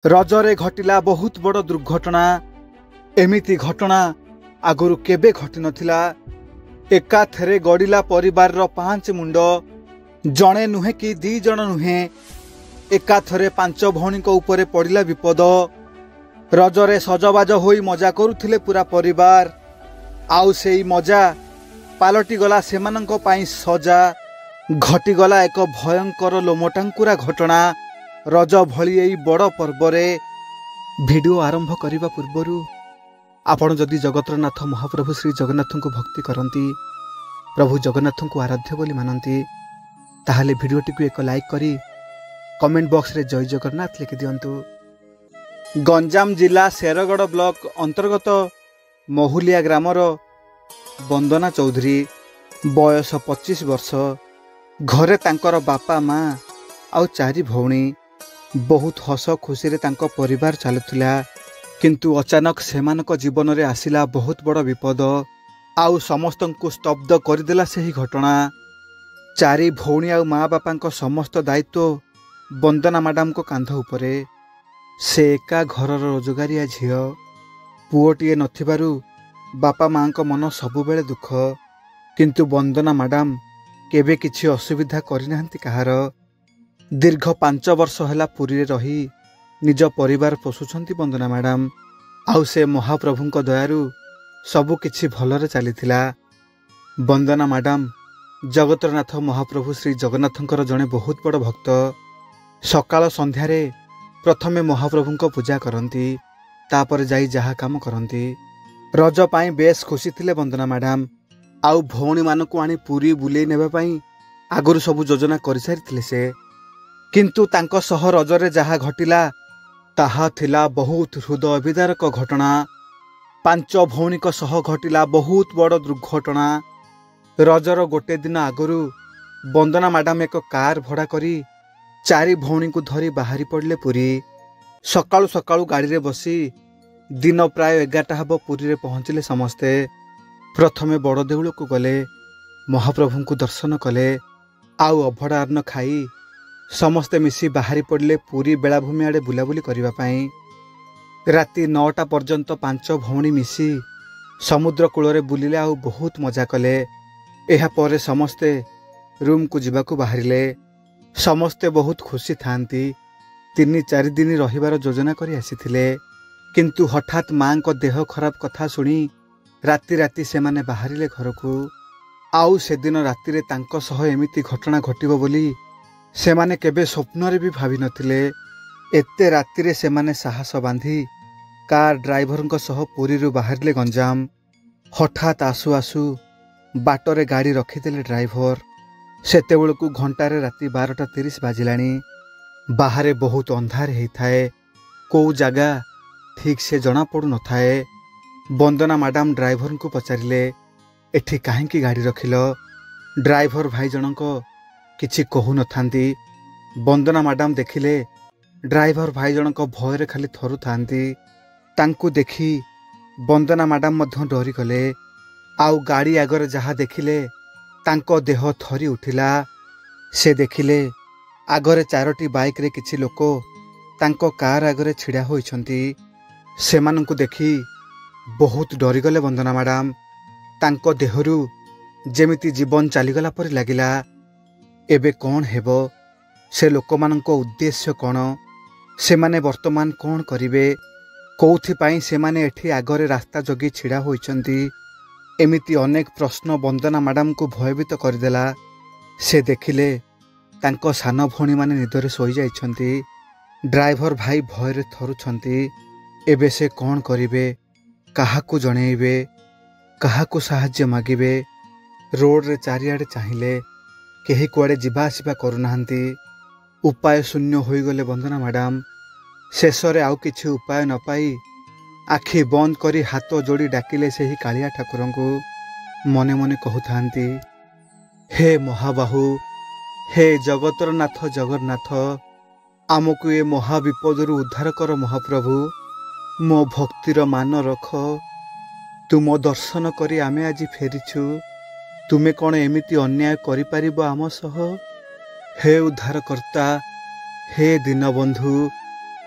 रजरे घटिला बहुत बड़ दुर्घटना। एमिति घटना आगुरु केबे घटी नथिला। एकाथरे गड़िला परिवार रो 5 मुंड। जणे नुहे कि 2 जण नुहे, एकाथरे 5 भौणी को ऊपर पड़िला विपद। रजरे सजबाज होई मजा करुथिले पूरा परिवार। आउ सेई मजा पालटी गला सेमानंको पाई सजा। घटिगला एक भयंकर लोमटांकुरा घटना। रज भली एई बड़ पर्वरे भिडियो आरंभ करिबा पूर्वरु आपण जदि जगतरनाथ महाप्रभु श्री जगन्नाथ को भक्ति करती, प्रभु जगन्नाथ को आराध्य बोली मानती, ताहले भिडियोटी को एक लाइक करी कमेंट बॉक्स रे जय जगन्नाथ लिखि दियंतु। गंजाम जिला शेरगढ़ ब्लॉक अंतर्गत महुलिया ग्रामर वंदना चौधरी, बयस 25 वर्ष। घरे तांकर बापा माँ आउ 4 भौणी। बहुत हस खुशी रे तांको परिवार चलुथिला, किंतु अचानक सेमानक जीवन रे आसिला बहुत बड़ विपद। आउ समस्तंकु स्तब्ध करदेला सही घटना। 4 भौणी आउ माँ बापांको समस्त दायित्व वंदना मैडम को कांध उपरे। से एका घरर रोजगारिया झियो। पुओटीए नथिबारु बापा माँ को मन सबु बेले दुख, किंतु वंदना मैडम केबे किछि असुविधा करिनाहंती कहार। दीर्घ 5 वर्ष हैला पुरी रही निज परिवार पोषुछंती वंदना मैडम। आउ से महाप्रभुंको दयारु सबु किछि भलरे चलीथिला। वंदना मैडम जगतरनाथ महाप्रभु श्री जगन्नाथंकर जड़े बहुत बड़ भक्त। सकाल संध्यारे प्रथमे महाप्रभुंको पूजा करती, तापर जाई जहा काम करती। रज पाई बेस खुशी थिले वंदना मैडम। आउ भौणी मानकु आनी पुरी बुलेई नेबा पाई आगुरु सबु योजना करि सारिथिले से। किंतु तांको सह रजरे जहा घटिला ताहा थिला बहुत हृदय विदारक घटना। 5 भौणी सह घटिला बहुत बड़ दुर्घटना। रजर गोटे दिन आगुरु वंदना मैडम एक कार भड़ा करी 4 भौणी को धरी बाहरी पड़ले पुरी। सकाळु सकाळु गाड़ी रे बसी दिन प्राय 11टा हब पुरी रे पहुँचले समस्ते। प्रथमे बड़ देउल को गले, महाप्रभु को दर्शन कले, आउ अभड़ा अन्न खाई समस्ते मिसी बाहरी पड़ले पुरी बेलाभूमि आड़े बुलाबुली करिबा पाई। राति 9टा पर्यंत 5 भौणी मिसी समुद्र कूलरे बुलिले आउ बहुत मजा कले। एहा परे समस्ते रूम को जिबाकू बाहरिले। समस्ते बहुत खुशी थांती। 3-4 दिन रहिबार योजना करी आसीथिले, किंतु हठात माँ को देह खराब कथा सुनी राति राति से माने बाहरिले घरकू। आउ से दिन राति रे तांको सह एमिति घटना घटिबो बोली सेमाने केबे स्वप्न रे भी भावी नथिले। एते राति रे सेमाने साहस बांधी कार ड्राइवर सह पुरी रु बाहरिले गंजाम। हठात आसु आसु बाटरे गाड़ी रखिदेले ड्राइवर। सेतेबेलकू घंटारे राति 12:30 बाजिलानी। बाहरे बहुत अंधार होइथाए, को जगह ठीक से जना पड़ू न थाए। वंदना मैडम ड्राइवर को पचारिले, एठी काहेकि गाड़ी रखिल? ड्राइवर भाई जनक किछि कहू न थांती। वंदना मैडम देखिले ड्राइवर भाई जनक भयरे खाली थरु थांती। तांकु देखी वंदना मैडम मध्य डरी गले। आउ गाड़ी आगरे जहा देखिले तांको देह थरी उठिला। से देखिले आगरे 4टी बाइक रे किछि लोक तांको कार आगरे छिड़ा होइछंती। सेमानंकु देखी बहुत डरी गले वंदना मैडम। तांको देहरु जेमिति जीवन चलीगला परि लागिला। एबे कौन हेबो? से लोकमानंको उद्देश्य कौन? सेमाने वर्तमान कौन करिवे? कोउथि पाई सेमाने एठी आगरे रास्ता जगी छिड़ा होइछंती? एमिति अनेक प्रश्न वंदना मैडम को भयभीत करदेला। से देखिले तांको सान भौणी माने निदरे सोई जाइछंती। ड्राइवर भाई भयरे थरुछंती। एबे से कौन करिवे? काहाकू जणेइबे? काहाकू साहाय्य मागिबे? रोड रे चारिआडे चाहिले, केही कुआडे जिबा आसिबा करुनाहांती। उपाय शून्य होई गले वंदना मैडम। शेषरे आउ किछि उपाय न पाई आखि बंद करी हाथ जोड़ी डाकिले सेही कालिया ठाकुरंकु। मने मने कहूथांती, हे महाबाहु, हे जगतरनाथ जगन्नाथ, आमको ये महाविपदरु उद्धार कर महाप्रभु। मो भक्तिर मान रख। तुम दर्शन करी आमे आज फेरिछु। तुमे कौन एमिति अन्याय करि पारिबो आम सह? हे उद्धारकर्ता, हे दीनबंधु,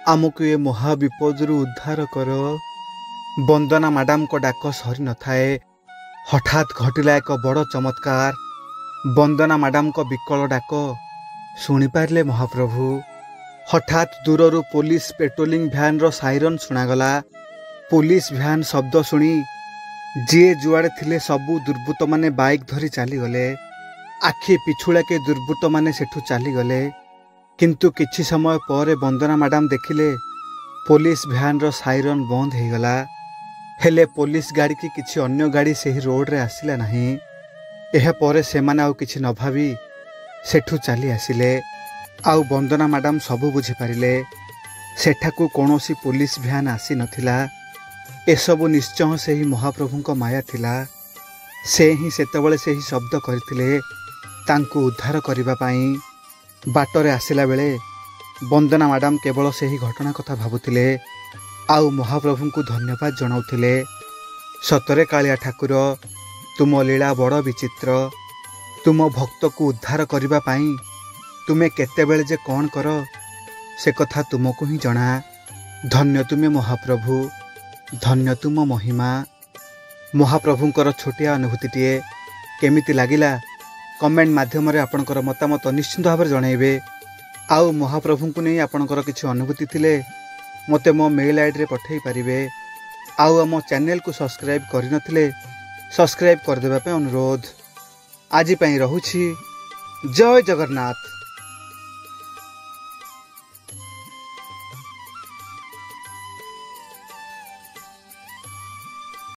आमको ये महाविपदरू उद्धार कर। वंदना मैडम को डाक सरी न थाए। हठात घटिला एक बड़ चमत्कार। वंदना मैडम को विकल डाक शुणी पारे महाप्रभु। हठात दूररू पुलिस पेट्रोलिंग भ्यान रो साइरन शुणागला। पुलिस भ्यान शब्द शुणी जी जुआड़े थिले सबू दुर्बृत्त माने बाइक धरी चलीगले। आखि पिछुड़ाके दुर्बृत्त माने सेठू चलीगले। किंतु किछि समय पर वंदना मैडम देखिले पुलिस भ्यान रो साइरन बंद हो गला। हेले पुलिस गाड़ी की किछि अन्य गाड़ी से ही रोड रे आसिला नहीं। एह परे सेमाने आउ किछि न भाबी सेठू चली आसिले। आउ वंदना मैडम सबू बुझी पारिले सेठाकू कौनसी पुलिस भ्यान आसी नथिला। एसबू निश्चय से ही महाप्रभुଙ୍କ माया थिला। से ही सेतबळे से ही शब्द करथिले तांकू उद्धार करिबा पई। बाटरे आसिला बेले वंदना मैडम केवल से ही घटना कथा भाबुथिले आउ महाप्रभुଙ୍କୁ धन्यवाद जणाउथिले। सतरे कालिया ठाकुर तुम लीला बड़ विचित्र। तुम भक्त को उद्धार करिबा पई तुमे केतेबेले जे कौन कर से कथा तुमको ही जना। धन्य तुमे महाप्रभु, धन्य तुम महिमा। महाप्रभुंकर छोटिया अनुभूतिटे केमिति लागिला कमेंट माध्यम रे आपणकर मतामत निश्चित भाव जनइबे। आउ महाप्रभु को नहीं आपणकर किछि अनुभूति थिले मते मो मेल आईडी रे पठेई पारिबे। आउ हम चैनल को सब्सक्राइब करिनथिले सब्सक्राइब कर देबा पे अनुरोध। आजि पई रहुछि। जय जगन्नाथ।